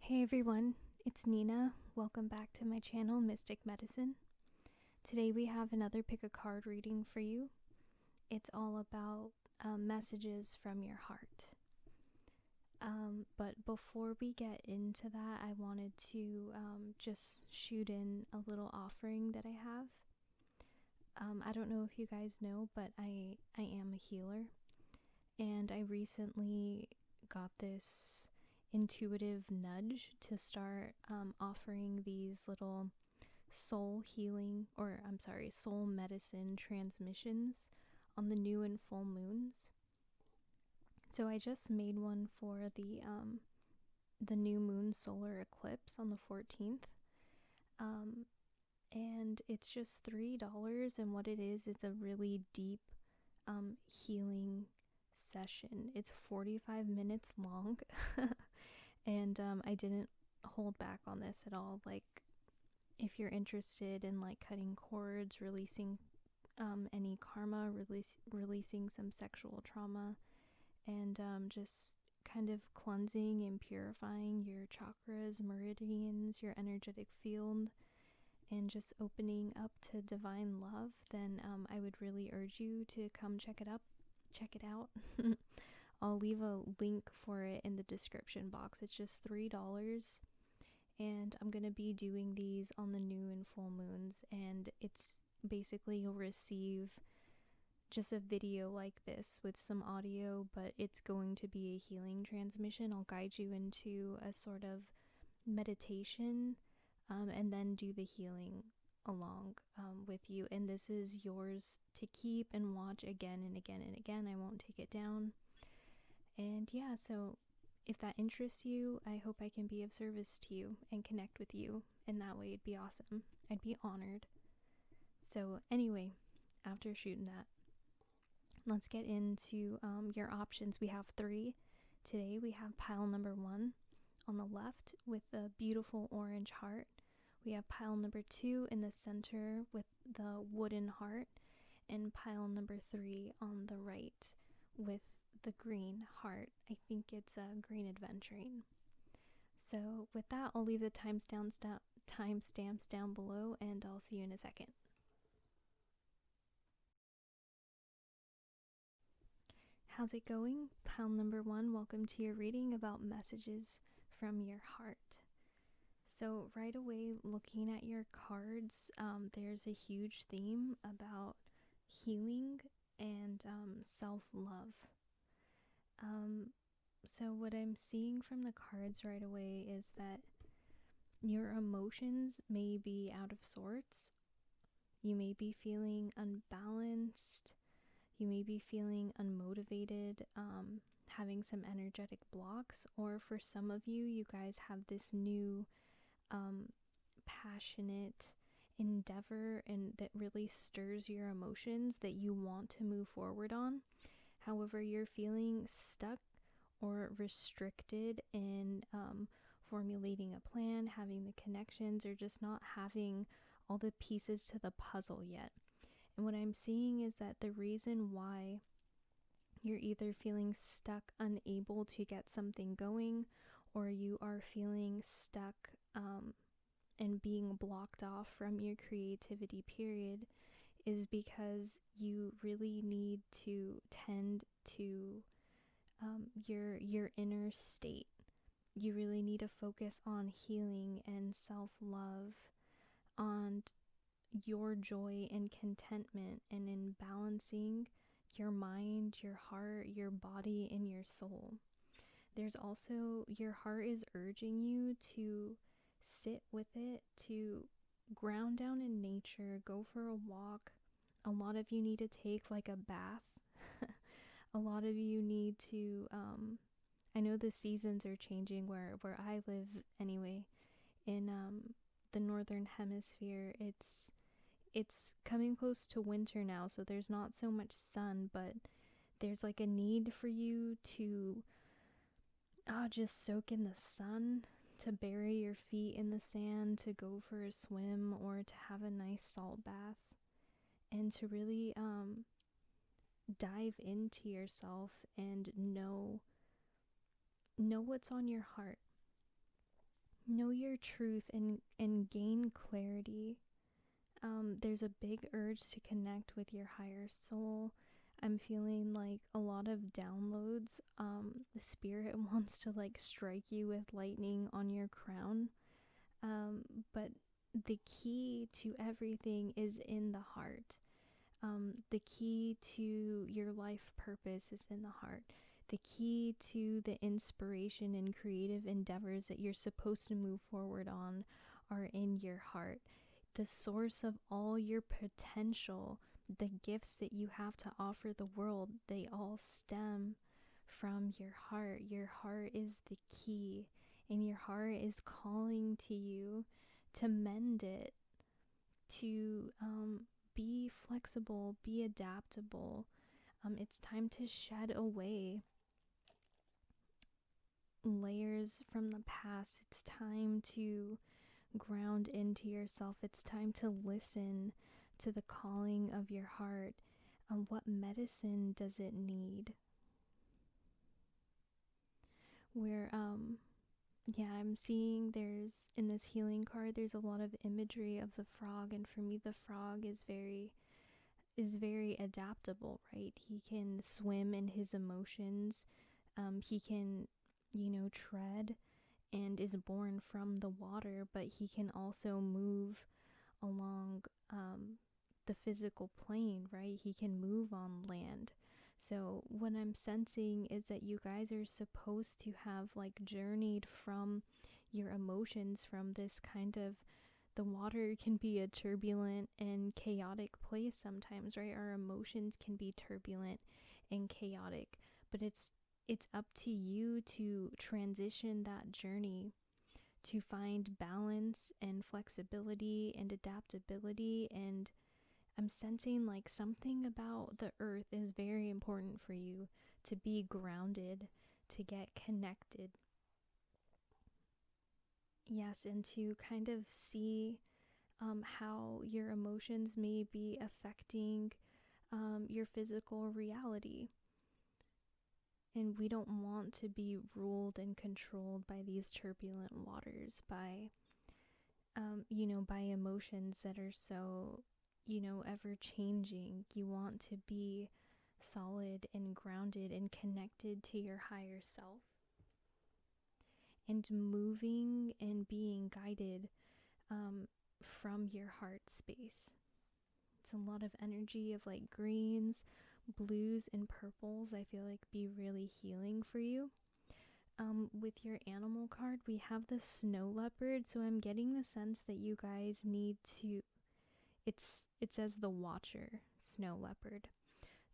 Hey everyone, it's Nina. Welcome back to my channel, Mystic Medicine. Today we have another pick a card reading for you. It's all about messages from your heart. But before we get into that, I wanted to just shoot in a little offering that I have. I don't know if you guys know, but I am a healer. And I recently got this intuitive nudge to start offering these little soul medicine transmissions on the new and full moons. So I just made one for the new moon solar eclipse on the 14th. And it's just $3, and what it is, it's a really deep healing session. It's 45 minutes long. And I didn't hold back on this at all. Like, if you're interested in like cutting cords, releasing any karma, releasing some sexual trauma, and just kind of cleansing and purifying your chakras, meridians, your energetic field, and just opening up to divine love, then I would really urge you to come check it out. I'll leave a link for it in the description box. It's just $3, and I'm going to be doing these on the new and full moons, and it's basically you'll receive just a video like this with some audio, but it's going to be a healing transmission. I'll guide you into a sort of meditation, and then do the healing along with you, and this is yours to keep and watch again and again and again. I won't take it down. And yeah, so if that interests you, I hope I can be of service to you and connect with you in that way. It'd be awesome. I'd be honored. So anyway, after shooting that, let's get into your options. We have 3 today. We have pile number 1 on the left with the beautiful orange heart. We have pile number 2 in the center with the wooden heart, and pile number 3 on the right with the green heart. I think it's a green adventuring. So with that, I'll leave the timestamps down below, and I'll see you in a second. How's it going? Pile number 1, welcome to your reading about messages from your heart. So right away, looking at your cards, there's a huge theme about healing and self-love. So what I'm seeing from the cards right away is that your emotions may be out of sorts. You may be feeling unbalanced. You may be feeling unmotivated, having some energetic blocks, or for some of you, you guys have this new passionate endeavor and that really stirs your emotions that you want to move forward on. However, you're feeling stuck or restricted in formulating a plan, having the connections, or just not having all the pieces to the puzzle yet. And what I'm seeing is that the reason why you're either feeling stuck, unable to get something going, or you are feeling stuck and being blocked off from your creativity period is because you really need to tend to your inner state. You really need to focus on healing and self-love, on your joy and contentment, and in balancing your mind, your heart, your body, and your soul. There's also, your heart is urging you to sit with it, to ground down in nature, go for a walk. A lot of you need to take like a bath. A lot of you need to, I know the seasons are changing where I live anyway, in the northern hemisphere. It's coming close to winter now, so there's not so much sun, but there's like a need for you to just soak in the sun, to bury your feet in the sand, to go for a swim, or to have a nice salt bath, and to really dive into yourself and know what's on your heart. Know your truth and gain clarity. There's a big urge to connect with your higher soul. I'm feeling like a lot of downloads. The spirit wants to like strike you with lightning on your crown. But the key to everything is in the heart. The key to your life purpose is in the heart. The key to the inspiration and creative endeavors that you're supposed to move forward on are in your heart. The source of all your potential, the gifts that you have to offer the world, they all stem from your heart. Your heart is the key, and your heart is calling to you to mend it, to be flexible, be adaptable. It's time to shed away layers from the past. It's time to ground into yourself. It's time to listen to the calling of your heart. What medicine does it need? Where yeah, I'm seeing there's in this healing card there's a lot of imagery of the frog, and for me the frog is very adaptable, right? He can swim in his emotions. He can, tread and is born from the water, but he can also move along the physical plane, right? He can move on land. So what I'm sensing is that you guys are supposed to have like journeyed from your emotions, from this kind of, the water can be a turbulent and chaotic place sometimes, right? Our emotions can be turbulent and chaotic, but it's up to you to transition that journey, to find balance and flexibility and adaptability. And I'm sensing like something about the earth is very important for you, to be grounded, to get connected. Yes, and to kind of see how your emotions may be affecting your physical reality. And we don't want to be ruled and controlled by these turbulent waters, by, by emotions that are so, ever changing. You want to be solid and grounded and connected to your higher self, and moving and being guided from your heart space. It's a lot of energy of like greens, blues, and purples. I feel like be really healing for you. With your animal card, we have the snow leopard. So I'm getting the sense that you guys need to. It says the Watcher, snow leopard.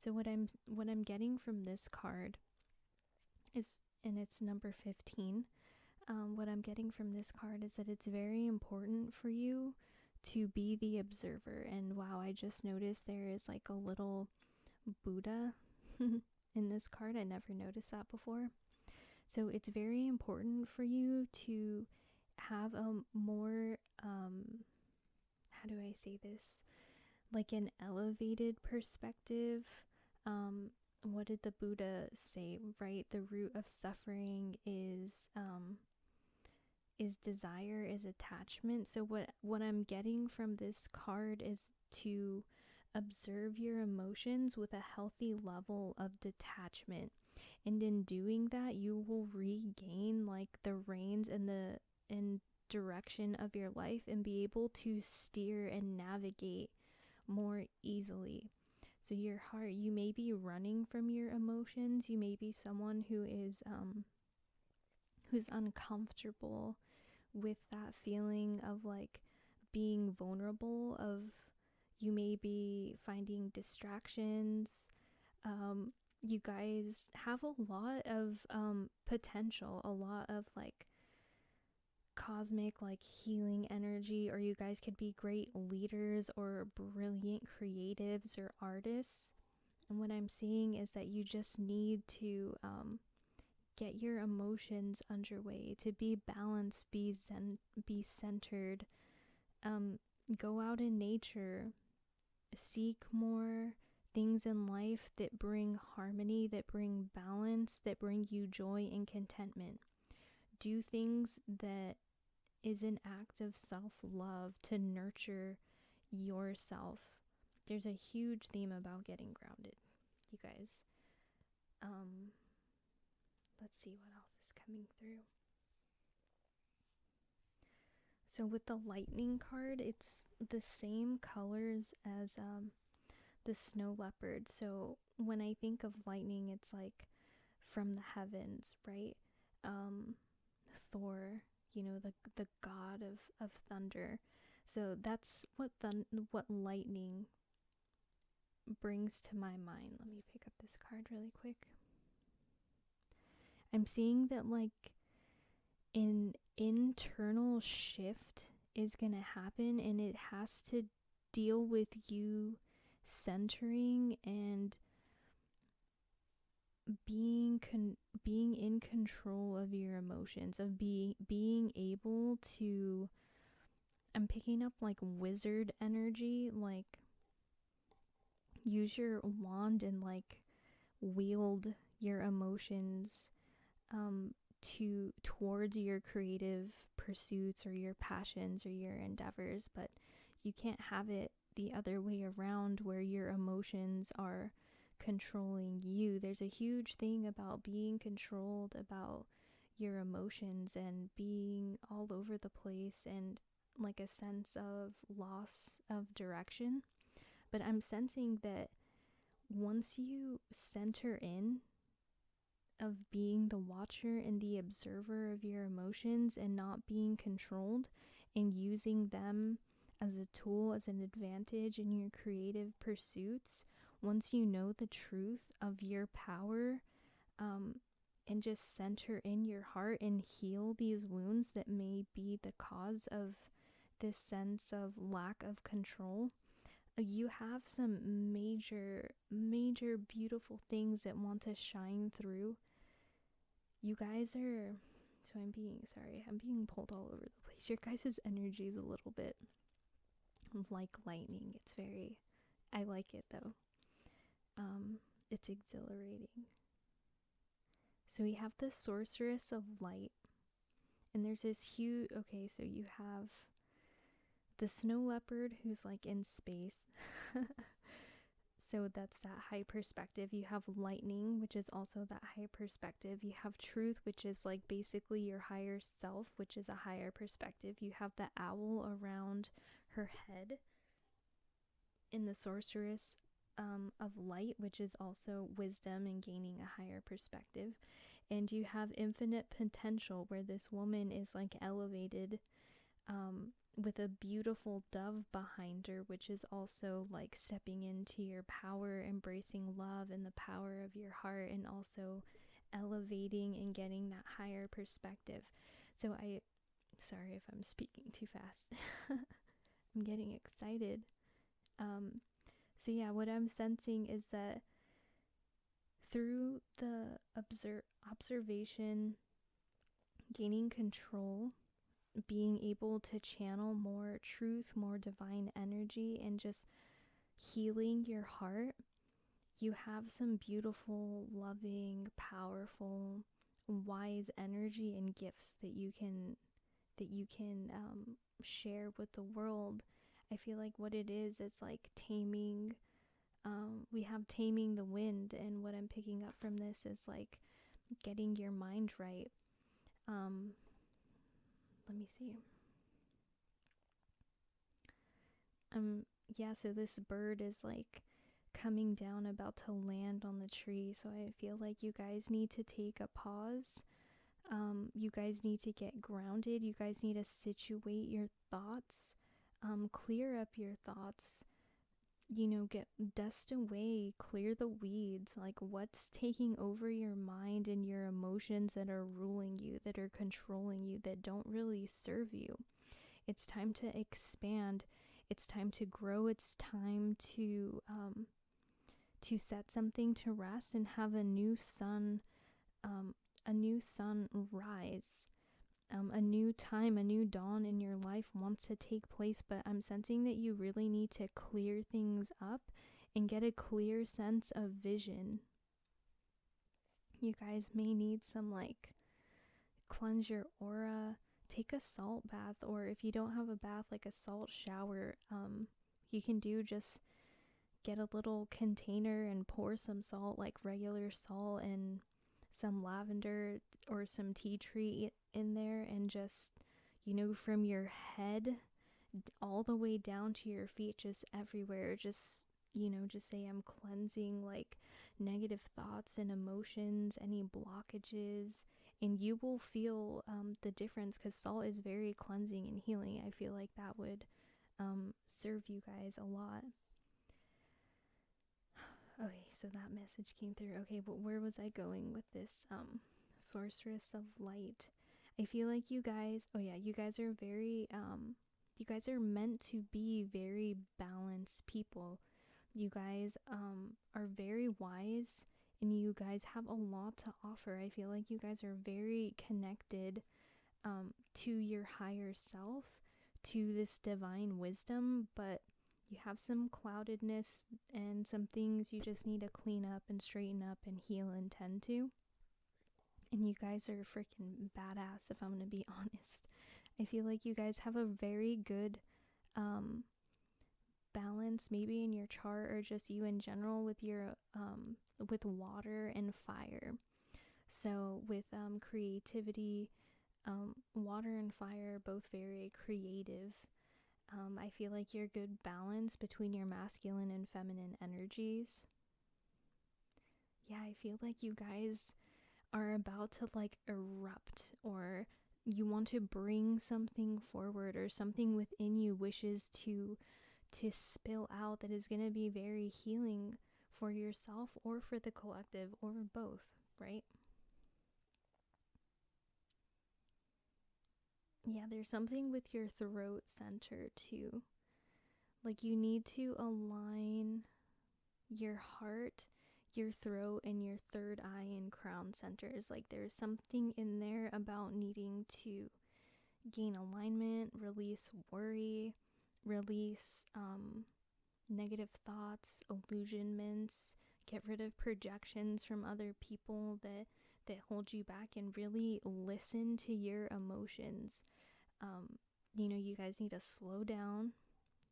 So what I'm getting from this card is, and it's number 15. What I'm getting from this card is that it's very important for you to be the observer. And wow, I just noticed there is like a little Buddha in this card. I never noticed that before. So it's very important for you to have a more, how do I say this? Like an elevated perspective. What did the Buddha say, right? The root of suffering is desire, is attachment. So what I'm getting from this card is to observe your emotions with a healthy level of detachment. And in doing that, you will regain like the reins and the direction of your life, and be able to steer and navigate more easily. So your heart, you may be running from your emotions. You may be someone who's uncomfortable with that feeling of like being vulnerable, of you may be finding distractions. You guys have a lot of potential, a lot of like cosmic like healing energy, or you guys could be great leaders or brilliant creatives or artists. And what I'm seeing is that you just need to get your emotions underway, to be balanced, be centered. Go out in nature, seek more things in life that bring harmony, that bring balance, that bring you joy and contentment. Do things that is an act of self-love to nurture yourself. There's a huge theme about getting grounded, you guys. Um, let's see what else is coming through. So with the lightning card, it's the same colors as the snow leopard. So when I think of lightning, it's like from the heavens, right? Thor, the god of thunder. So that's what lightning brings to my mind. Let me pick up this card really quick. I'm seeing that like an internal shift is going to happen, and it has to deal with you centering and being in control of your emotions, of being able to, I'm picking up like wizard energy, like use your wand and like wield your emotions towards your creative pursuits or your passions or your endeavors. But you can't have it the other way around where your emotions are controlling you. There's a huge thing about being controlled about your emotions and being all over the place and like a sense of loss of direction. But I'm sensing that once you center in of being the watcher and the observer of your emotions and not being controlled and using them as a tool, as an advantage in your creative pursuits, once you know the truth of your power, and just center in your heart and heal these wounds that may be the cause of this sense of lack of control, you have some major beautiful things that want to shine through. You guys are, so I'm being pulled all over the place. Your guys' energy is a little bit like lightning. It's very, I like it though. It's exhilarating. So we have the sorceress of light, and there's this huge, okay, so you have the snow leopard who's like in space. So that's that high perspective. You have lightning, which is also that high perspective. You have truth, which is like basically your higher self, which is a higher perspective. You have the owl around her head in the sorceress of light, which is also wisdom and gaining a higher perspective. And you have infinite potential, where this woman is like elevated with a beautiful dove behind her, which is also like stepping into your power, embracing love and the power of your heart, and also elevating and getting that higher perspective. So sorry if I'm speaking too fast. I'm getting excited. So yeah, what I'm sensing is that through the observation, gaining control, being able to channel more truth, more divine energy, and just healing your heart, you have some beautiful, loving, powerful, wise energy and gifts that you can share with the world. I feel like what it is, it's like taming. We have taming the wind, and what I'm picking up from this is like getting your mind right. Let me see. Yeah, so this bird is like coming down, about to land on the tree. So I feel like you guys need to take a pause. You guys need to get grounded. You guys need to situate your thoughts, clear up your thoughts, get dust away, clear the weeds, like what's taking over your mind and your emotions that are ruling you, that are controlling you, that don't really serve you. It's time to expand. It's time to grow. It's time to set something to rest and have a new sun rise. A new time, a new dawn in your life wants to take place, but I'm sensing that you really need to clear things up and get a clear sense of vision. You guys may need some like cleanse your aura, take a salt bath, or if you don't have a bath, like a salt shower. You can do just get a little container and pour some salt, like regular salt, and some lavender or some tea tree in there, and just, from your head all the way down to your feet, just everywhere, just say, I'm cleansing like negative thoughts and emotions, any blockages, and you will feel the difference, because salt is very cleansing and healing. I feel like that would serve you guys a lot. Okay, so that message came through. Okay, but where was I going with this sorceress of light? I feel like you guys, you guys are very you guys are meant to be very balanced people. You guys are very wise, and you guys have a lot to offer. I feel like you guys are very connected to your higher self, to this divine wisdom, but you have some cloudedness and some things you just need to clean up and straighten up and heal and tend to. And you guys are freaking badass, if I'm gonna be honest. I feel like you guys have a very good balance, maybe in your chart, or just you in general, with your with water and fire. So with creativity, water and fire are both very creative. I feel like you're a good balance between your masculine and feminine energies. Yeah, I feel like you guys are about to like erupt, or you want to bring something forward, or something within you wishes to spill out, that is going to be very healing for yourself or for the collective, or both, right? Yeah, there's something with your throat center too. Like, you need to align your heart, your throat, and your third eye and crown centers. Like, there's something in there about needing to gain alignment, release worry, release negative thoughts, illusionments, get rid of projections from other people that hold you back, and really listen to your emotions. You guys need to slow down.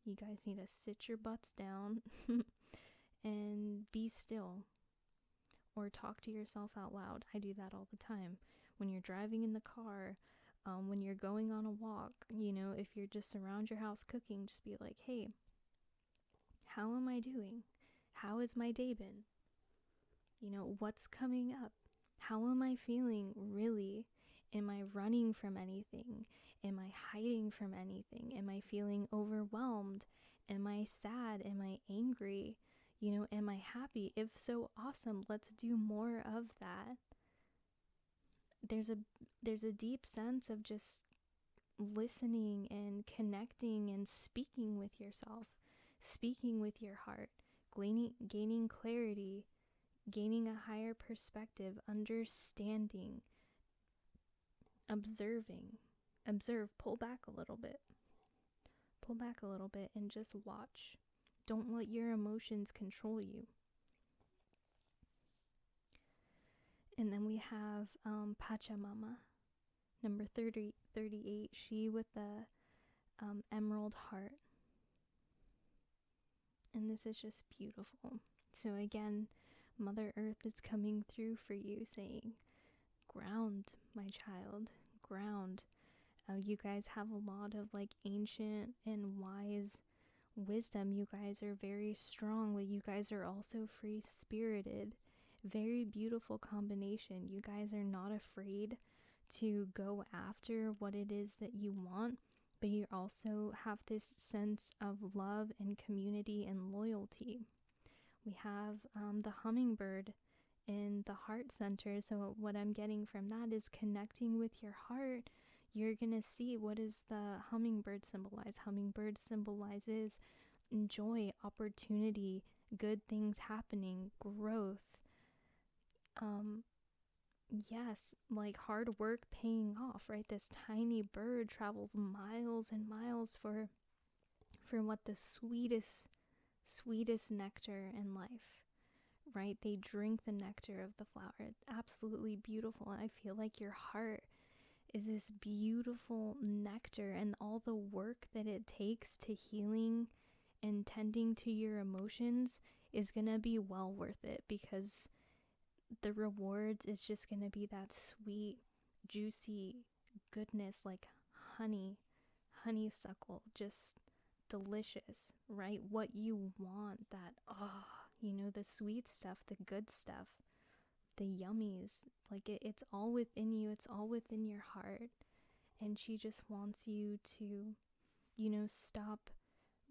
You guys need to sit your butts down and be still, or talk to yourself out loud. I do that all the time. When you're driving in the car, when you're going on a walk, if you're just around your house cooking, just be like, hey, how am I doing? How has my day been? What's coming up? How am I feeling, really? Am I running from anything? Am I hiding from anything? Am I feeling overwhelmed? Am I sad? Am I angry? Am I happy? If so, awesome. Let's do more of that. There's a deep sense of just listening and connecting and speaking with yourself, speaking with your heart, gaining clarity, gaining a higher perspective, understanding, observing. Observe, pull back a little bit. Pull back a little bit and just watch. Don't let your emotions control you. And then we have Pachamama, number 38, she with the emerald heart. And this is just beautiful. So again, Mother Earth is coming through for you, saying, ground, my child, ground. You guys have a lot of like ancient and wise wisdom. You guys are very strong, but you guys are also free-spirited. Very beautiful combination. You guys are not afraid to go after what it is that you want, but you also have this sense of love and community and loyalty. We have the hummingbird in the heart center. So what I'm getting from that is connecting with your heart. You're gonna see, what does the hummingbird symbolize? Hummingbird symbolizes joy, opportunity, good things happening, growth. Yes, like hard work paying off, right? This tiny bird travels miles and miles for what the sweetest nectar in life, right? They drink the nectar of the flower. It's absolutely beautiful. And I feel like your heart is this beautiful nectar, and all the work that it takes to healing and tending to your emotions is gonna be well worth it, because the rewards is just gonna be that sweet, juicy goodness, like honeysuckle, just delicious, right? What you want, that, the sweet stuff, the good stuff, the yummies, like it's all within you, it's all within your heart. And she just wants you to, stop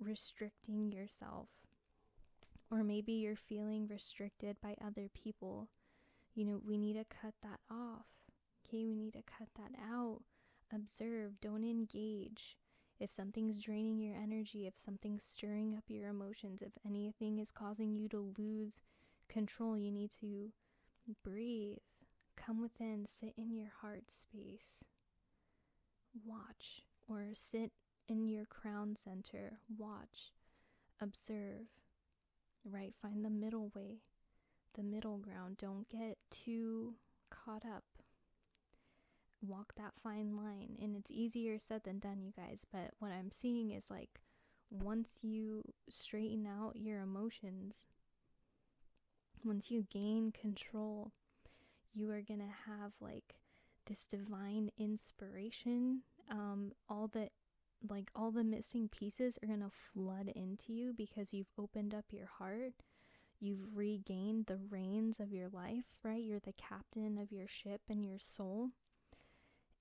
restricting yourself. Or maybe you're feeling restricted by other people. We need to cut that off. Okay, we need to cut that out. Observe, don't engage. If something's draining your energy, if something's stirring up your emotions, if anything is causing you to lose control, you need to breathe. Come within, sit in your heart space. Watch, or sit in your crown center. Watch, observe, right? Find the middle way, the middle ground. Don't get too caught up. Walk that fine line. And it's easier said than done, you guys, but what I'm seeing is, like, once you straighten out your emotions, once you gain control, you are gonna have like this divine inspiration. All the missing pieces are gonna flood into you because you've opened up your heart. You've regained the reins of your life, right? You're the captain of your ship and your soul,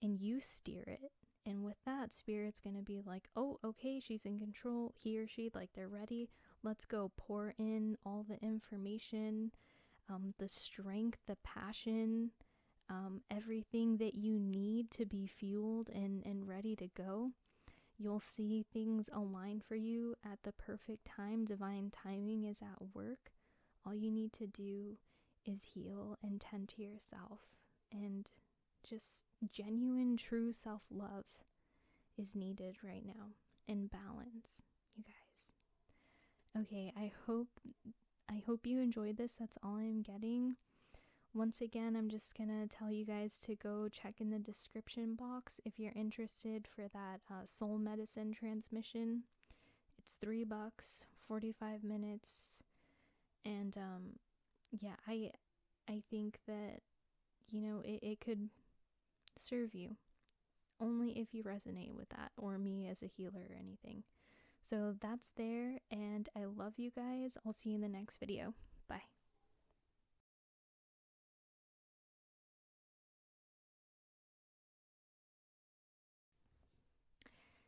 and you steer it. And with that, Spirit's gonna be like, oh, okay, she's in control. He or she, like, they're ready. Let's go. Pour in all the information, the strength, the passion, everything that you need to be fueled and ready to go. You'll see things align for you at the perfect time. Divine timing is at work. All you need to do is heal and tend to yourself, and just genuine, true self-love is needed right now, in balance, you guys. Okay, I hope you enjoyed this. That's all I'm getting. Once again, I'm just gonna tell you guys to go check in the description box if you're interested for that soul medicine transmission. It's $3, 45 minutes, and yeah, I think that it could serve you, only if you resonate with that, or me as a healer or anything. So that's there, and I love you guys. I'll see you in the next video. Bye.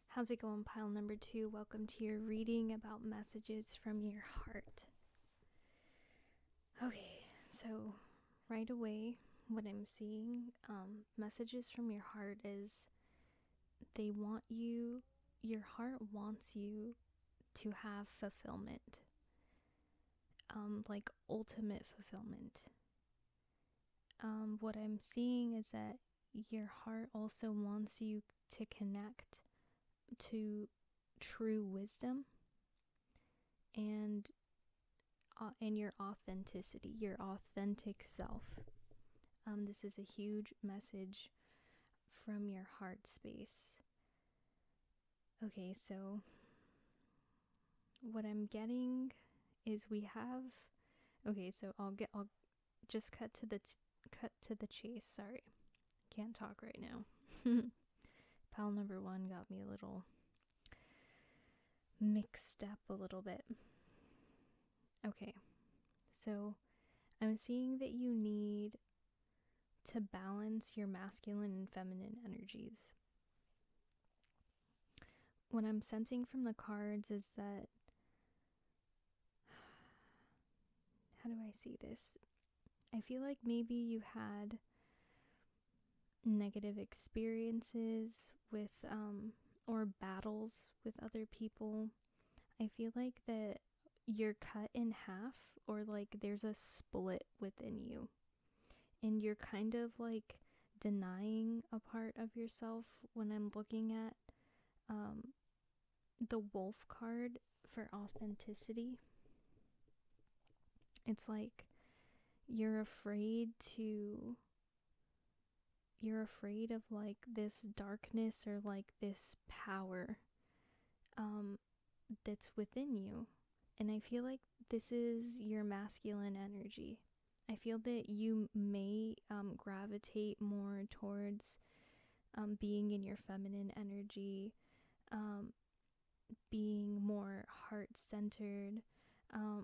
How's it going, pile number 2? Welcome to your reading about messages from your heart. Okay, so right away, what I'm seeing, messages from your heart is your heart wants you to have fulfillment, like ultimate fulfillment. What I'm seeing is that your heart also wants you to connect to true wisdom and your authenticity, your authentic self. This is a huge message from your heart space. Okay, so what I'm getting is I'll just cut to the chase. Sorry, can't talk right now. Pile number 1 got me a little mixed up a little bit. Okay, so I'm seeing that you need to balance your masculine and feminine energies. What I'm sensing from the cards is that, how do I see this? I feel like maybe you had negative experiences with or battles with other people. I feel like that you're cut in half, or like there's a split within you, and you're kind of like denying a part of yourself. When I'm looking at the wolf card for authenticity, it's like you're afraid to you're afraid of like this darkness or like this power um that's within you. And I feel like this is your masculine energy. I feel that you may gravitate more towards being in your feminine energy, um, being more heart centered,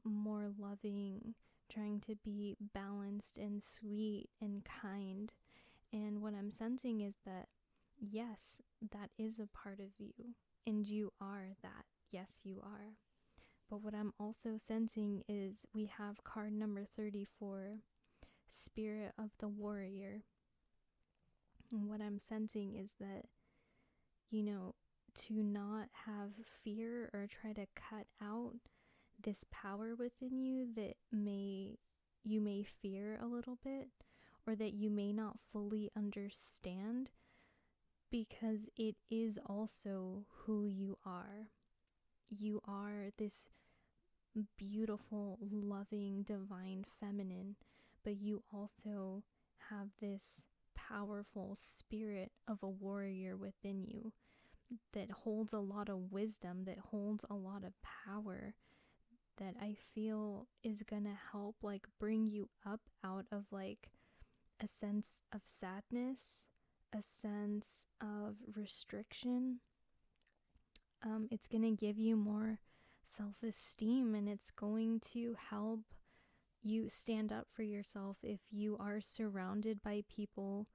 more loving, trying to be balanced and sweet and kind. And what I'm sensing is that, yes, that is a part of you, and you are that. Yes, you are. But what I'm also sensing is we have card number 34, Spirit of the Warrior. And what I'm sensing is that, you know, to not have fear or try to cut out this power within you that you may fear a little bit, or that you may not fully understand, because it is also who you are. You are this beautiful, loving, divine feminine, but you also have this powerful spirit of a warrior within you that holds a lot of wisdom, that holds a lot of power, that I feel is gonna help like bring you up out of like a sense of sadness, a sense of restriction. It's gonna give you more self-esteem, and it's going to help you stand up for yourself if you are surrounded by people,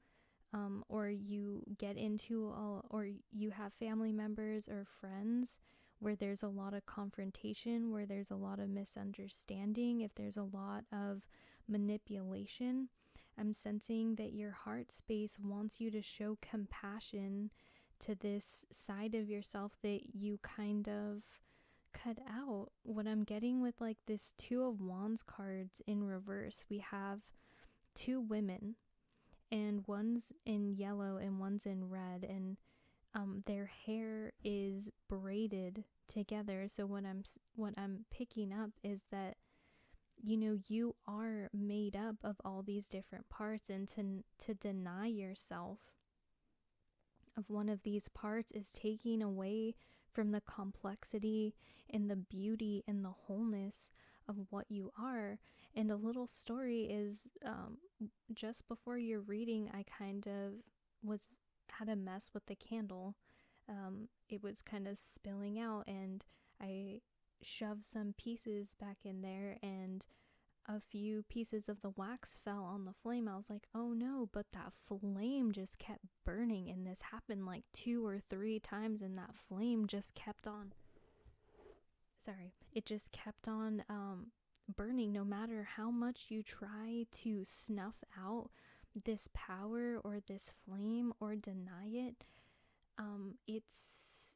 or you get into or you have family members or friends where there's a lot of confrontation, where there's a lot of misunderstanding, if there's a lot of manipulation. I'm sensing that your heart space wants you to show compassion to this side of yourself that you kind of cut out. What I'm getting with like this Two of Wands cards in reverse, we have two women, and one's in yellow and one's in red, and their hair is braided together. So what I'm picking up is that, you know, you are made up of all these different parts, and to deny yourself of one of these parts is taking away from the complexity and the beauty and the wholeness of what you are. And a little story is, just before your reading, I kind of had a mess with the candle. It was kind of spilling out, and I shoved some pieces back in there, and a few pieces of the wax fell on the flame. I was like, oh no, but that flame just kept burning, and this happened like 2 or 3 times, and that flame just kept on, it just kept on burning. No matter how much you try to snuff out this power or this flame or deny it, it's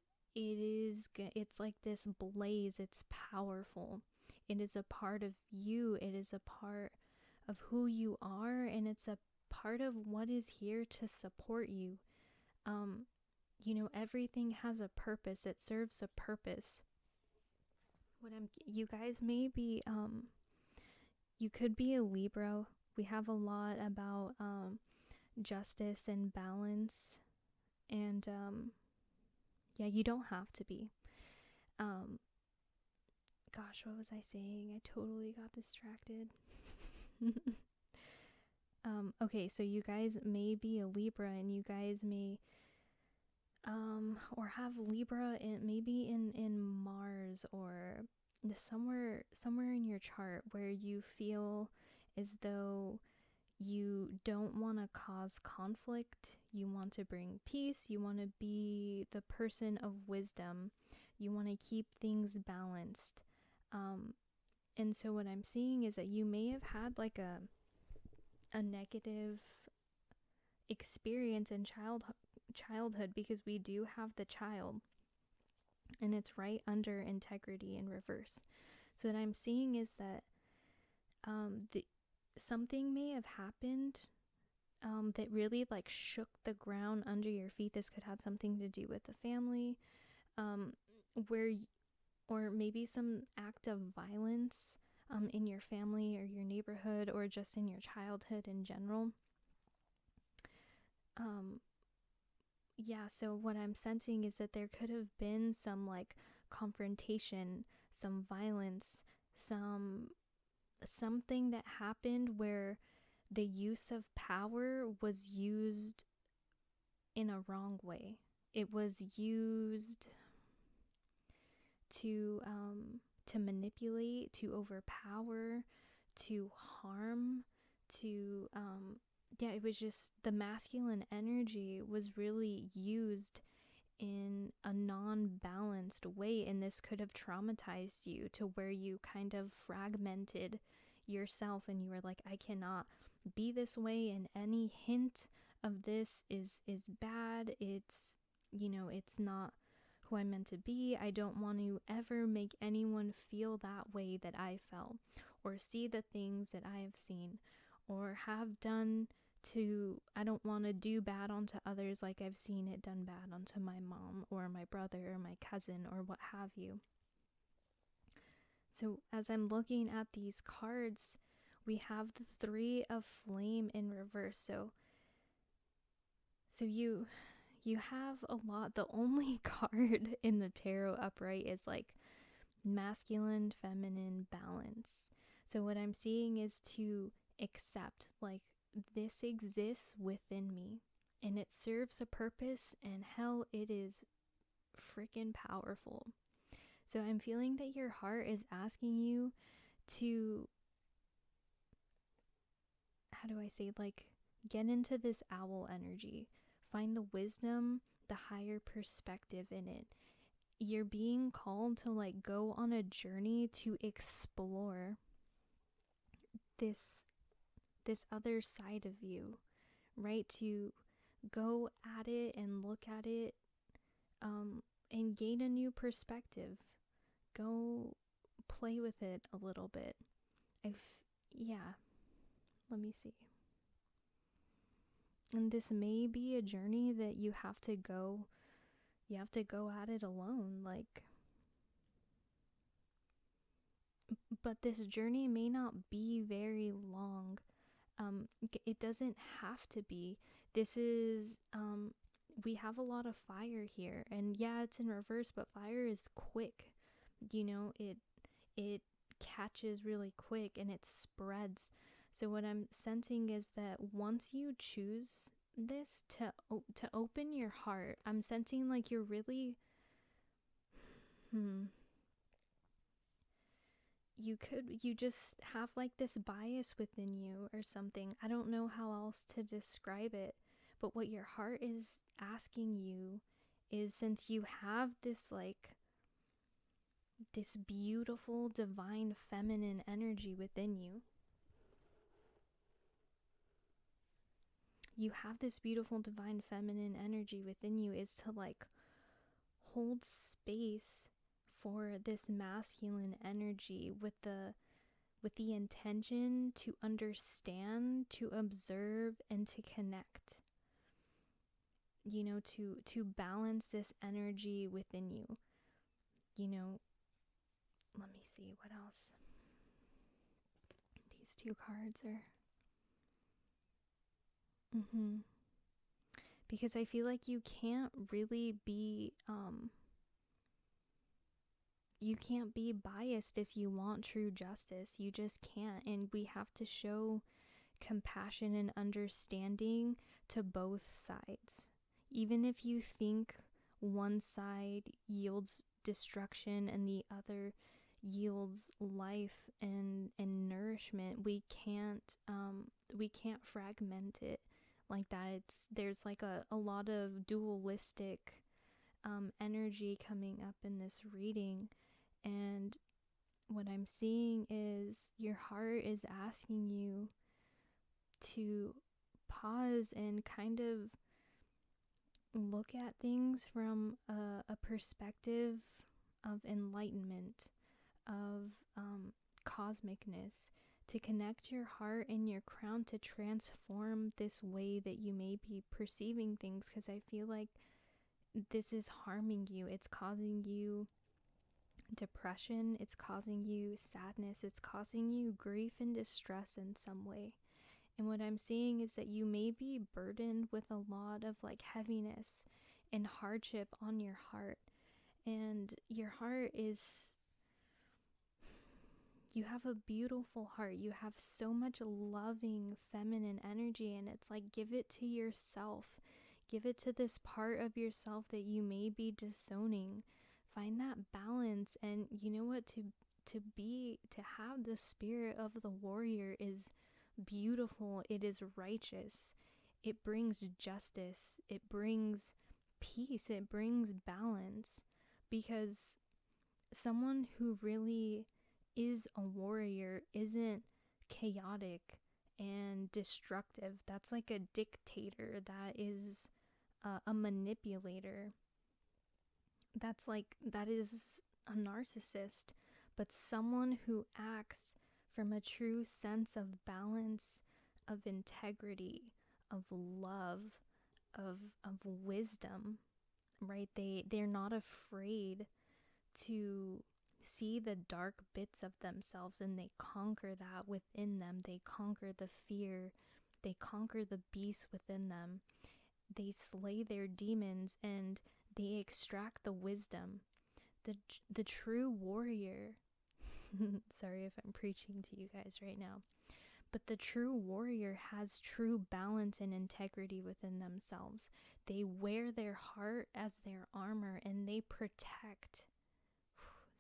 like this blaze. It's powerful. It is a part of you. It is a part of who you are, and it's a part of what is here to support you. You know, everything has a purpose. It serves a purpose. You guys may be, you could be a Libra. We have a lot about justice and balance, and yeah, you don't have to be. Gosh, what was I saying? I totally got distracted. Okay, so you guys may be a Libra, and you guys may or have Libra maybe in Mars, or somewhere in your chart where you feel as though you don't want to cause conflict. You want to bring peace. You want to be the person of wisdom. You want to keep things balanced. And so what I'm seeing is that you may have had like a negative experience in childhood, because we do have the child, and it's right under integrity in reverse. So what I'm seeing is that something may have happened that really like shook the ground under your feet. This could have something to do with the family, or maybe some act of violence in your family or your neighborhood, or just in your childhood in general. um yeah, so what I'm sensing is that there could have been some like confrontation, some violence, some something that happened where the use of power was used in a wrong way. It was used to manipulate, to overpower, to harm, to yeah, it was just the masculine energy was really used in a non-balanced way, and this could have traumatized you to where you kind of fragmented yourself and you were like, I cannot be this way, and any hint of this is bad. It's, you know, it's not who I'm meant to be. I don't want to ever make anyone feel that way that I felt, or see the things that I have seen or have done. To I don't want to do bad onto others like I've seen it done bad onto my mom or my brother or my cousin or what have you. So as I'm looking at these cards, we have the 3 of flame in reverse. So you have a lot. The only card in the tarot upright is like masculine, feminine balance. So what I'm seeing is to accept, like, this exists within me and it serves a purpose, and hell, it is freaking powerful. So I'm feeling that your heart is asking you to, how do I say, like, get into this owl energy, find the wisdom, the higher perspective in it. You're being called to like go on a journey to explore this other side of you, right? To go at it and look at it, and gain a new perspective. Go play with it a little bit. Yeah, let me see. And this may be a journey that you have to go at it alone, like, but this journey may not be very long. It doesn't have to be. This is, we have a lot of fire here, and yeah, it's in reverse, but fire is quick. You know, it catches really quick and it spreads. So what I'm sensing is that once you choose this to open your heart, I'm sensing like you're really, you just have like this bias within you or something. I don't know how else to describe it, but what your heart is asking you is, since you have this like this beautiful divine feminine energy within you, is to like hold space for this masculine energy with the intention to understand, to observe, and to connect. You know, to balance this energy within you. You know, let me see what else. These 2 cards are because I feel like you can't really be you can't be biased if you want true justice. You just can't. And we have to show compassion and understanding to both sides. Even if you think one side yields destruction and the other yields life and nourishment, we can't fragment it like that. There's like a lot of dualistic energy coming up in this reading, and what I'm seeing is your heart is asking you to pause and kind of look at things from a perspective of enlightenment, of cosmicness, to connect your heart and your crown to transform this way that you may be perceiving things, because I feel like this is harming you. It's causing you depression, it's causing you sadness, it's causing you grief and distress in some way. And what I'm seeing is that you may be burdened with a lot of like heaviness and hardship on your heart. And your heart is, you have a beautiful heart. You have so much loving feminine energy, and it's like, give it to yourself. Give it to this part of yourself that you may be disowning. Find that balance. And you know what, to have the spirit of the warrior is beautiful. It is righteous. It brings justice. It brings peace. It brings balance. Because someone who really is a warrior isn't chaotic and destructive. That's like a dictator. That is a manipulator. That is a narcissist. But someone who acts from a true sense of balance, of integrity, of love, of wisdom, right? They're not afraid to see the dark bits of themselves, and they conquer that within them. They conquer the fear. They conquer the beast within them. They slay their demons, and they extract the wisdom. The true warrior, sorry if I'm preaching to you guys right now, but the true warrior has true balance and integrity within themselves. They wear their heart as their armor, and they protect.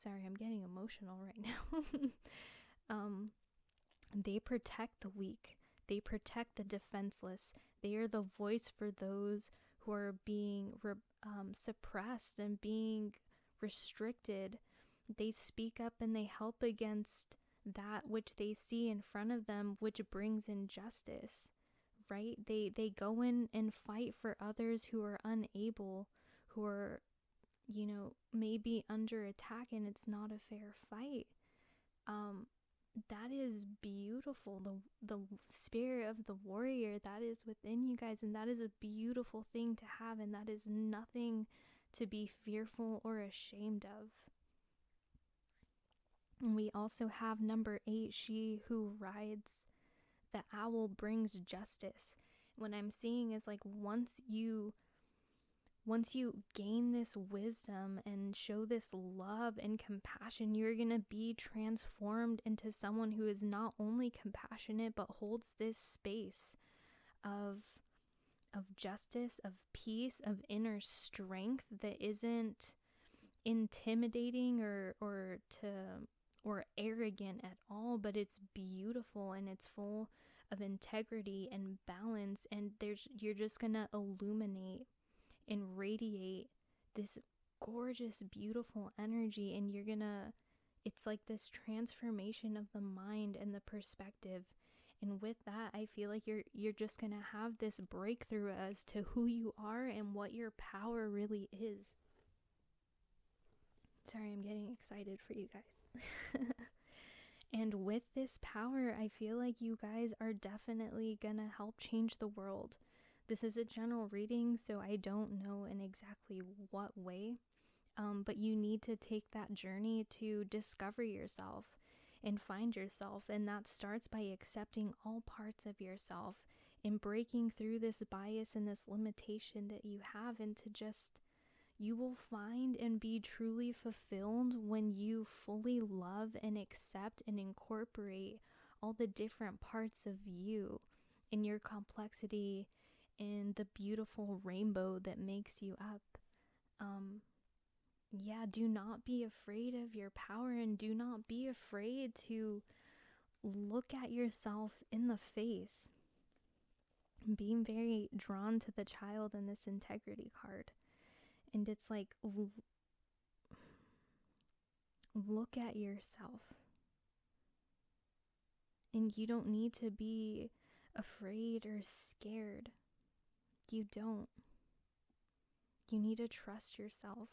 Sorry, I'm getting emotional right now. They protect the weak. They protect the defenseless. They are the voice for those who are being suppressed and being restricted. They speak up and they help against that which they see in front of them, which brings injustice, right? They go in and fight for others who are unable, who are, maybe under attack, and it's not a fair fight. That is beautiful. The spirit of the warrior that is within you guys, and that is a beautiful thing to have, and that is nothing to be fearful or ashamed of. And we also have number 8, she who rides the owl brings justice. What I'm seeing is like once you gain this wisdom and show this love and compassion, you're going to be transformed into someone who is not only compassionate, but holds this space of justice, of peace, of inner strength that isn't intimidating or arrogant at all, but it's beautiful and it's full of integrity and balance, and you're just going to illuminate and radiate this gorgeous, beautiful energy, and it's like this transformation of the mind and the perspective. And with that, I feel like you're just gonna have this breakthrough as to who you are and what your power really is. Sorry, I'm getting excited for you guys. And with this power, I feel like you guys are definitely gonna help change the world. This is a general reading, so I don't know in exactly what way, but you need to take that journey to discover yourself and find yourself, and that starts by accepting all parts of yourself and breaking through this bias and this limitation that you have, and to just, you will find and be truly fulfilled when you fully love and accept and incorporate all the different parts of you in your complexity, in the beautiful rainbow that makes you up. Do not be afraid of your power, and do not be afraid to look at yourself in the face. I'm being very drawn to the child in this integrity card, and it's like, look at yourself, and you don't need to be afraid or scared. You don't. You need to trust yourself.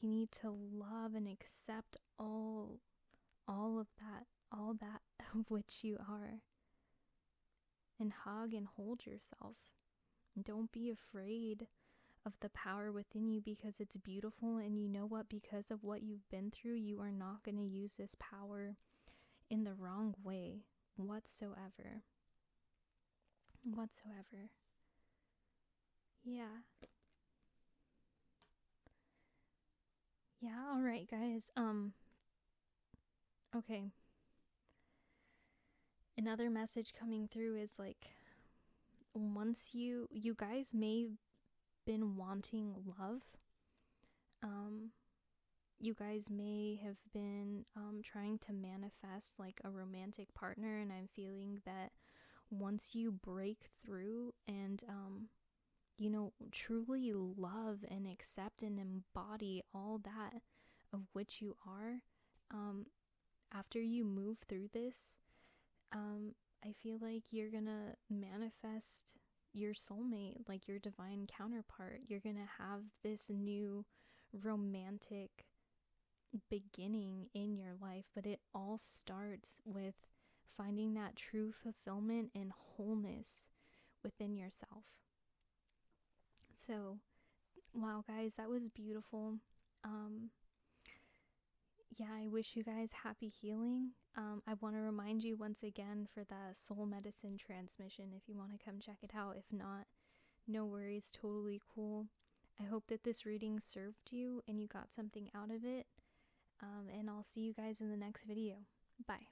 You need to love and accept all of that of which you are, and hug and hold yourself. And don't be afraid of the power within you, because it's beautiful, and you know what, because of what you've been through, you are not going to use this power in the wrong way. whatsoever. Whatsoever. Yeah. Yeah, all right, guys. Okay. Another message coming through is like, once you guys may been wanting love. You guys may have been trying to manifest like a romantic partner, and I'm feeling that once you break through and truly love and accept and embody all that of which you are, after you move through this, I feel like you're gonna manifest your soulmate, like your divine counterpart. You're gonna have this new romantic beginning in your life, but it all starts with finding that true fulfillment and wholeness within yourself. So, wow, guys, that was beautiful. Um, yeah, I wish you guys happy healing. I want to remind you once again for the soul medicine transmission if you want to come check it out. If not, no worries, totally cool. I hope that this reading served you and you got something out of it. And I'll see you guys in the next video. Bye.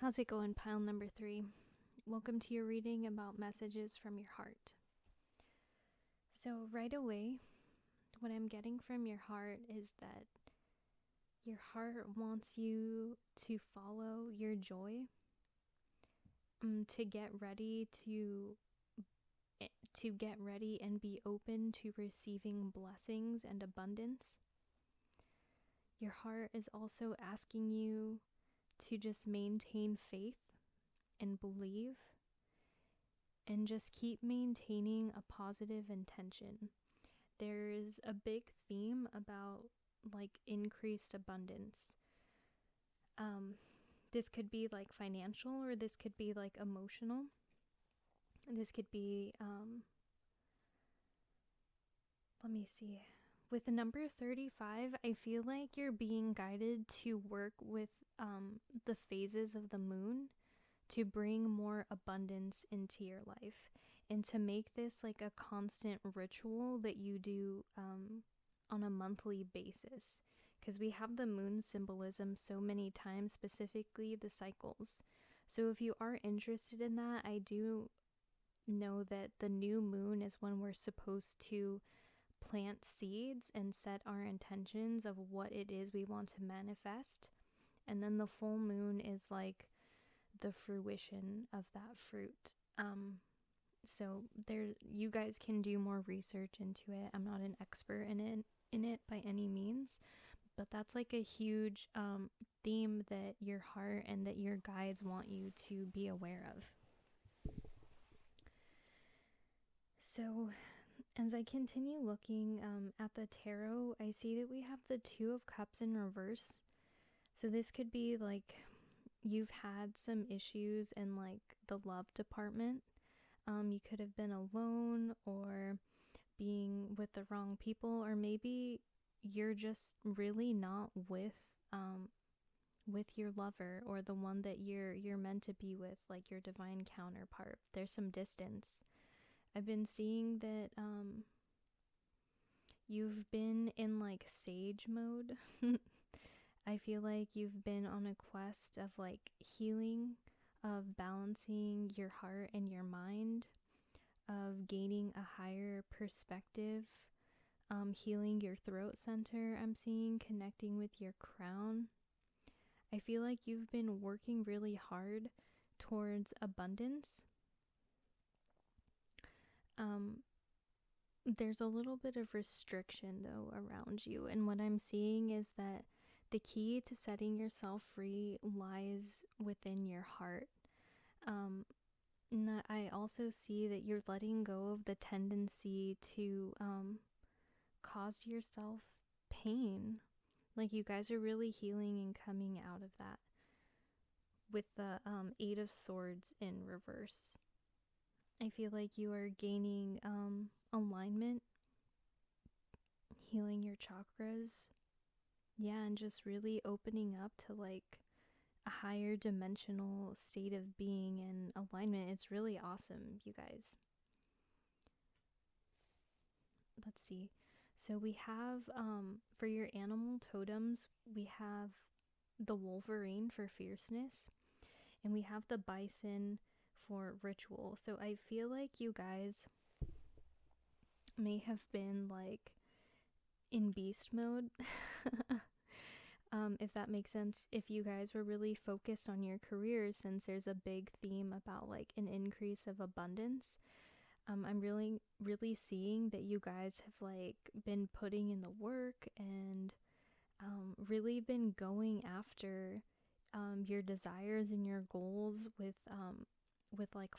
How's it going, pile number 3? Welcome to your reading about messages from your heart. So right away, what I'm getting from your heart is that your heart wants you to follow your joy, to get ready and be open to receiving blessings and abundance. Your heart is also asking you to just maintain faith and believe, and just keep maintaining a positive intention. There's a big theme about like increased abundance. This could be like financial, or this could be like emotional. This could be, let me see. With the number 35, I feel like you're being guided to work with the phases of the moon to bring more abundance into your life, and to make this like a constant ritual that you do on a monthly basis, because we have the moon symbolism so many times, specifically the cycles. So if you are interested in that, I do know that the new moon is when we're supposed to plant seeds and set our intentions of what it is we want to manifest. And then the full moon is like the fruition of that fruit. So there, you guys can do more research into it. I'm not an expert in it by any means, but that's like a huge theme that your heart and that your guides want you to be aware of. So as I continue looking at the tarot, I see that we have the Two of Cups in reverse. So this could be like you've had some issues in like the love department. You could have been alone, or being with the wrong people, or maybe you're just really not with your lover, or the one that you're meant to be with, like your divine counterpart. There's some distance. I've been seeing that you've been in like sage mode. I feel like you've been on a quest of like healing, of balancing your heart and your mind, of gaining a higher perspective, healing your throat center. I'm seeing connecting with your crown. I feel like you've been working really hard towards abundance. There's a little bit of restriction though around you, and what I'm seeing is that the key to setting yourself free lies within your heart. I also see that you're letting go of the tendency to cause yourself pain. Like you guys are really healing and coming out of that with the Eight of Swords in reverse. I feel like you are gaining alignment, healing your chakras, Yeah, and just really opening up to like a higher dimensional state of being and alignment. It's really awesome, you guys. Let's see. So we have for your animal totems, we have the wolverine for fierceness, and we have the bison for ritual. So I feel like you guys may have been like in beast mode. If that makes sense, if you guys were really focused on your careers, since there's a big theme about like an increase of abundance. I'm really seeing that you guys have like been putting in the work and really been going after your desires and your goals with like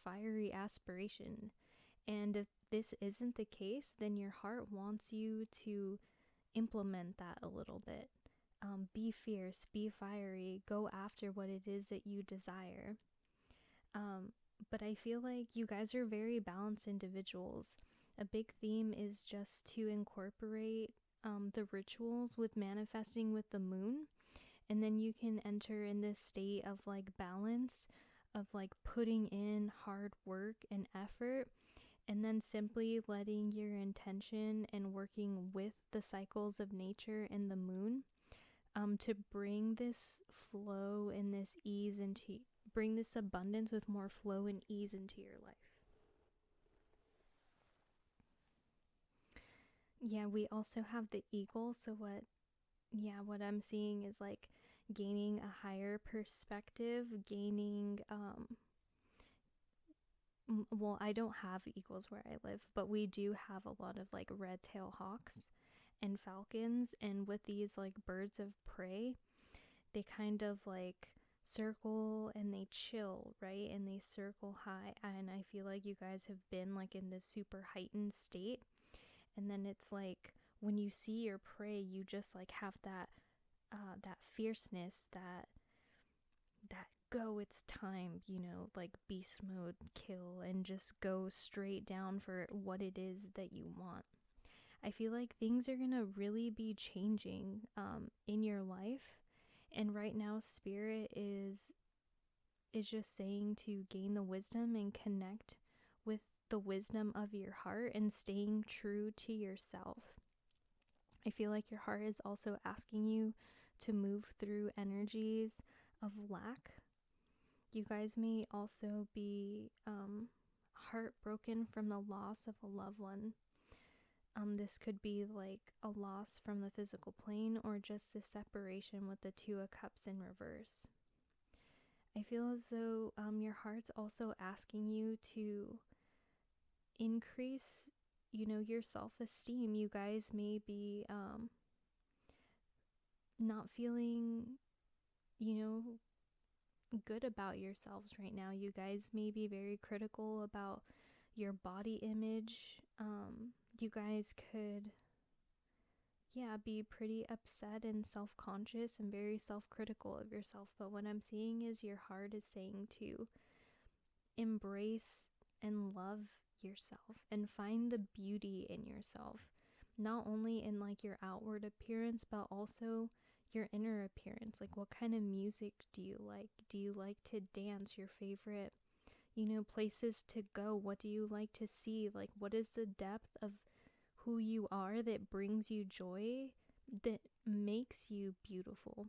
fiery aspiration. And if this isn't the case, then your heart wants you to implement that a little bit. Be fierce, be fiery, go after what it is that you desire. Um, but I feel like you guys are very balanced individuals. A big theme is just to incorporate the rituals with manifesting with the moon. And then you can enter in this state of like balance, of like putting in hard work and effort, and then simply letting your intention and working with the cycles of nature and the moon to bring this flow and this ease into, bring this abundance with more flow and ease into your life. Yeah, we also have the eagle. So what I'm seeing is like gaining a higher perspective, gaining well, I don't have eagles where I live, but we do have a lot of like red tail hawks and falcons, and with these like birds of prey, they kind of like circle and they chill, right? And they circle high, and I feel like you guys have been like in this super heightened state, and then it's like when you see your prey, you just like have that fierceness, that go, it's time, like beast mode kill, and just go straight down for what it is that you want. I feel like things are gonna really be changing in your life, and right now spirit is just saying to gain the wisdom and connect with the wisdom of your heart and staying true to yourself. I feel like your heart is also asking you to move through energies of lack. You guys may also be heartbroken from the loss of a loved one. This could be like a loss from the physical plane or just the separation with the Two of Cups in reverse. I feel as though your heart's also asking you to increase, your self-esteem. You guys may be not feeling, you know, good about yourselves right now. You guys may be very critical about your body image. You guys could, yeah, be pretty upset and self-conscious and very self-critical of yourself. But what I'm seeing is your heart is saying to embrace and love yourself and find the beauty in yourself, not only in like your outward appearance, but also your inner appearance. Like, what kind of music do you like? Do you like to dance? Your favorite, places to go? What do you like to see? Like, what is the depth of who you are that brings you joy, that makes you beautiful?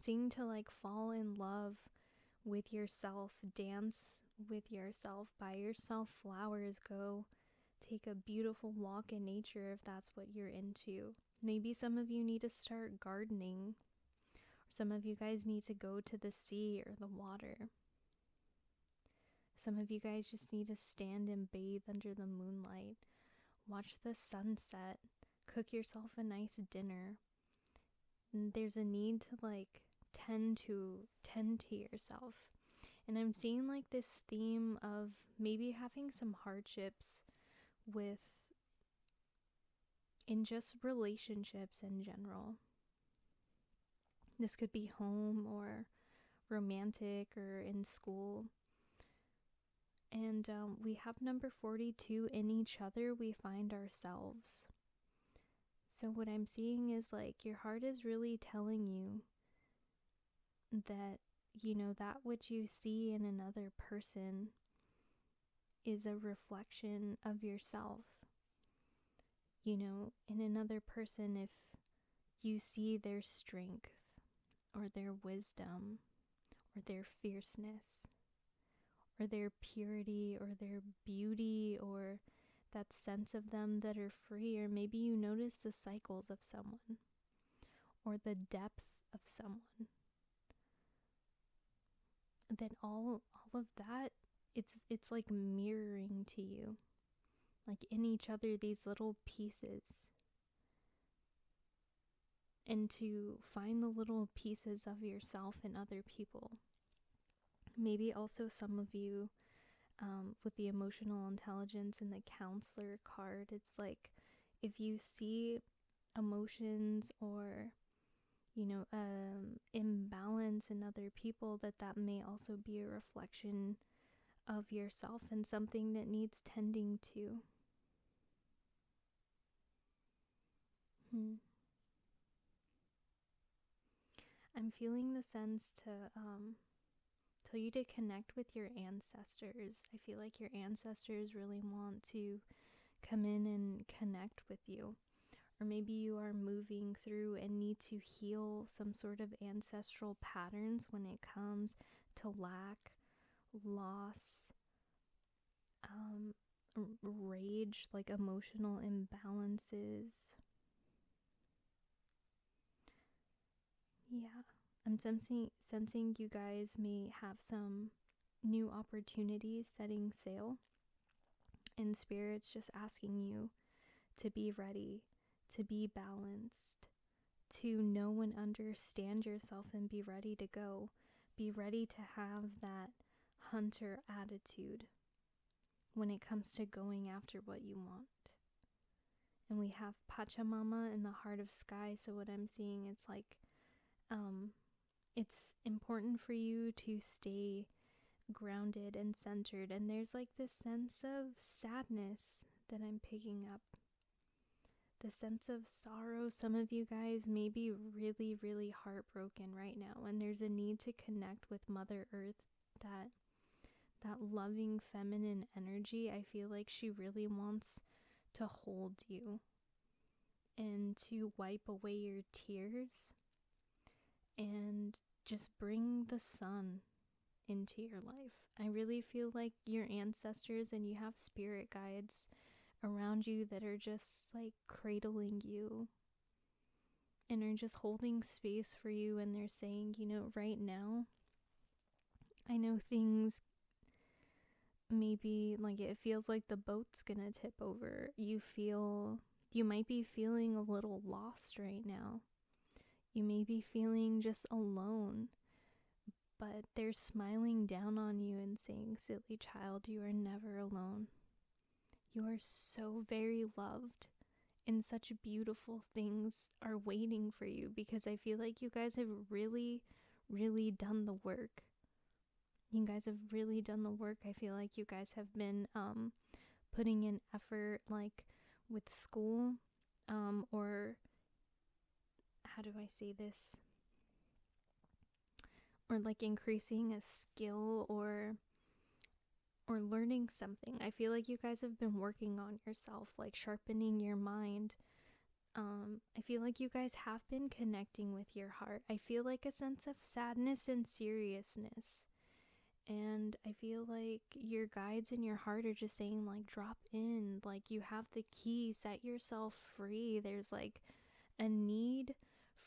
Seeing to like fall in love with yourself, dance with yourself, buy yourself flowers, go take a beautiful walk in nature if that's what you're into. Maybe some of you need to start gardening, or some of you guys need to go to the sea or the water. Some of you guys just need to stand and bathe under the moonlight, watch the sunset, cook yourself a nice dinner. And there's a need to like tend to yourself. And I'm seeing like this theme of maybe having some hardships with, in just relationships in general. This could be home or romantic or in school. And we have number 42, in each other we find ourselves. So what I'm seeing is like your heart is really telling you that, that which you see in another person is a reflection of yourself. In another person, if you see their strength or their wisdom or their fierceness or their purity or their beauty or that sense of them that are free, or maybe you notice the cycles of someone or the depth of someone, then all of that, it's like mirroring to you, like in each other, these little pieces. And to find the little pieces of yourself in other people. Maybe also some of you, with the emotional intelligence and the counselor card, it's like if you see emotions or imbalance in other people, that may also be a reflection of yourself and something that needs tending to. I'm feeling the sense to tell you to connect with your ancestors. I feel like your ancestors really want to come in and connect with you. Or maybe you are moving through and need to heal some sort of ancestral patterns when it comes to lack, loss, rage, like emotional imbalances. Yeah, I'm sensing you guys may have some new opportunities setting sail, and Spirit's just asking you to be ready, to be balanced, to know and understand yourself and be ready to go. Be ready to have that hunter attitude when it comes to going after what you want. And we have Pachamama in the heart of sky, so what I'm seeing, it's like it's important for you to stay grounded and centered, and there's like this sense of sadness that I'm picking up, the sense of sorrow. Some of you guys may be really, really heartbroken right now, and there's a need to connect with Mother Earth, that loving feminine energy. I feel like she really wants to hold you and to wipe away your tears and just bring the sun into your life. I really feel like your ancestors and you have spirit guides around you that are just like cradling you and are just holding space for you, and they're saying, right now, I know things maybe like it feels like the boat's gonna tip over. You might be feeling a little lost right now. You may be feeling just alone, but they're smiling down on you and saying, silly child, you are never alone. You are so very loved, and such beautiful things are waiting for you, because I feel like you guys have really, really done the work. You guys have really done the work. I feel like you guys have been putting in effort, like with school, or how do I say this? Or like increasing a skill or learning something. I feel like you guys have been working on yourself, like sharpening your mind. I feel like you guys have been connecting with your heart. I feel like a sense of sadness and seriousness. And I feel like your guides in your heart are just saying, like, drop in, like, you have the key, set yourself free. There's like a need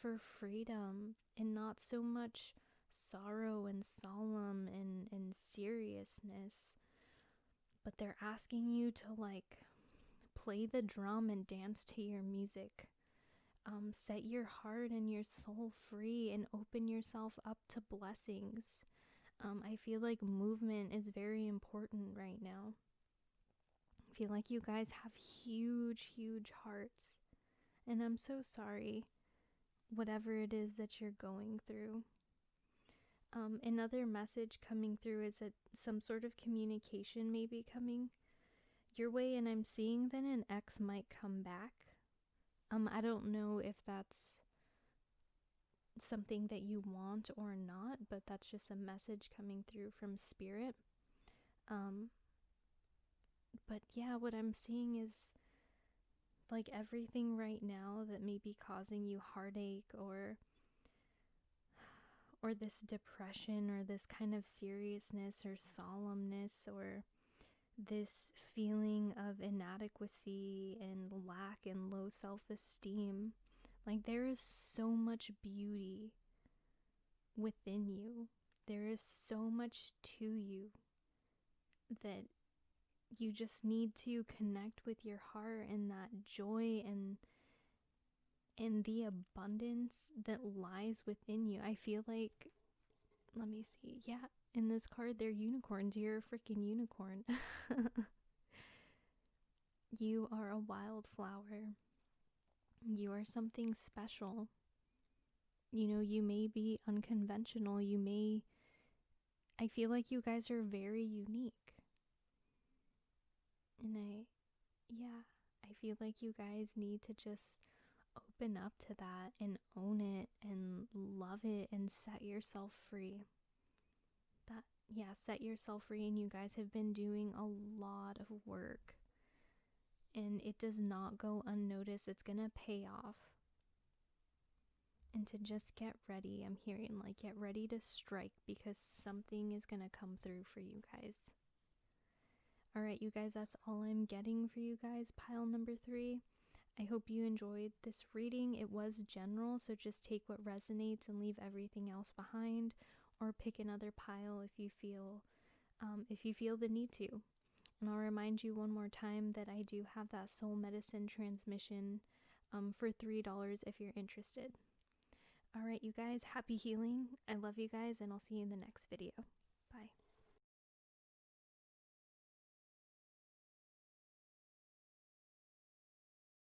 for freedom and not so much sorrow and solemn and seriousness, but they're asking you to like play the drum and dance to your music. Set your heart and your soul free and open yourself up to blessings. I feel like movement is very important right now. I feel like you guys have huge, huge hearts, and I'm so sorry, whatever it is that you're going through. Another message coming through is that some sort of communication may be coming your way, and I'm seeing that an ex might come back. I don't know if that's something that you want or not, but that's just a message coming through from spirit. Um, but yeah, what I'm seeing is like everything right now that may be causing you heartache or this depression or this kind of seriousness or solemnness or this feeling of inadequacy and lack and low self-esteem. Like there is so much beauty within you. There is so much to you that you just need to connect with your heart and that joy and the abundance that lies within you. I feel like, let me see. Yeah, in this card they're unicorns. You're a freaking unicorn. You are a wildflower. You are something special. You know, you may be unconventional. I feel like you guys are very unique. And yeah, I feel like you guys need to just open up to that and own it and love it and set yourself free. Yeah, set yourself free. And you guys have been doing a lot of work. And it does not go unnoticed. It's gonna pay off. And to just get ready, I'm hearing like get ready to strike because something is gonna come through for you guys. Alright, you guys, that's all I'm getting for you guys. Pile number 3. I hope you enjoyed this reading. It was general, so just take what resonates and leave everything else behind, or pick another pile if you feel the need to. And I'll remind you one more time that I do have that soul medicine transmission for $3 if you're interested. Alright, you guys, happy healing. I love you guys, and I'll see you in the next video.